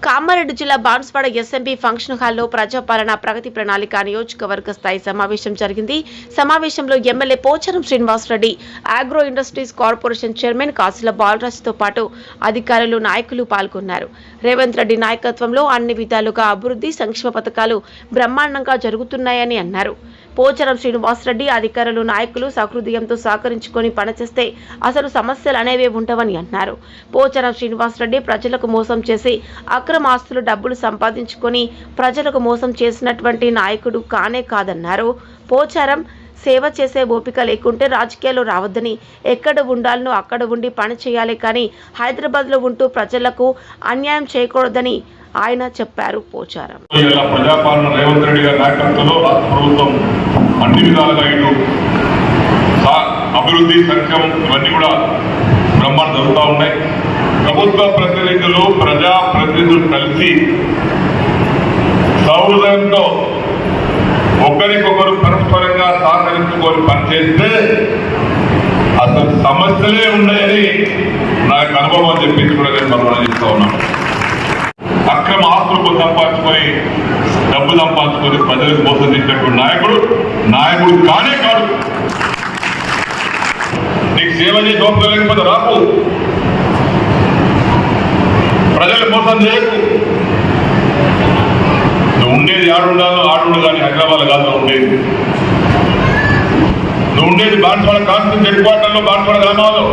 కామారెడ్డి జిల్లా Banswada SMP function హాల్లో ప్రజాపాలన ప్రగతి ప్రణాళిక నియోజకవర్గ స్థాయి సమావేశం జరిగింది. సమావేశంలో MLA Pocharam Srinivasa Reddy, agro industries corporation chairman Kasula బాలరాజుతో పాటు అధికారులు, నాయకులు పాల్గొన్నారు. రేవంత్ రెడ్డి నాయకత్వంలో అన్ని విధాలుగా అభివృద్ధి సంక్షేమ పథకాలు బ్రహ్మాండంగా జరుగుతున్నాయని అన్నారు. పోచారం శ్రీనివాసరెడ్డి, అధికారులు, నాయకులు సహృదయంతో సహకరించుకొని పనిచేస్తే అసలు సమస్యలు అనేవే ఉండవని అన్నారు. పోచారం శ్రీనివాసరెడ్డి ప్రజలకు మోసం చేసి అక్రమ ఆస్తులు డబ్బులు సంపాదించుకొని ప్రజలకు మోసం చేసినటువంటి నాయకుడు కానే కాదన్నారు. పోచారం సేవ చేసే ఓపిక లేకుంటే రాజకీయాల్లో రావద్దని, ఎక్కడ ఉండాలనో అక్కడ ఉండి పని చేయాలి కానీ హైదరాబాద్లో ఉంటూ ప్రజలకు అన్యాయం చేయకూడదని ఆయన చెప్పారు. పోచారం ప్రజాపాలన రేవంత్ రెడ్డి గారి నాయకత్వంలో రాష్ట్ర ప్రభుత్వం అన్ని విధాలుగా ఇటు అభివృద్ధి సంక్షేమం ఇవన్నీ కూడా బ్రహ్మాండం జరుగుతూ ఉన్నాయి. ప్రభుత్వ ప్రతినిధులు, ప్రజా ప్రతినిధులు కలిసి సౌహృదయంతో ఒకరికొకరు పరస్పరంగా సహకరించుకొని పనిచేస్తే అసలు సమస్యలే ఉన్నాయని నాకు అనుభవం అని చెప్పి కూడా నేను మనం చేస్తూ ఉన్నాను. అక్రమ ఆస్తులకు సంపాదించుకొని డబ్బు సంపాదించుకొని ప్రజలకు మోసం చేసినటువంటి నాయకుడు కానే కాదు. నీకు సేవ చేసి ఓపిక లేకపోతే రాకు, ప్రజలకు మోసం చేయకు. నువ్వు ఉండేది ఆడుండాలో ఆడుండు కానీ హైదరాబాద్ కాదు ఉండేది. నువ్వు ఉండేది బాన్స్వాడ కాన్స్టిట్యూన్సీ హెడ్ క్వార్టర్లో, బాన్స్వాడ గ్రామాల్లో.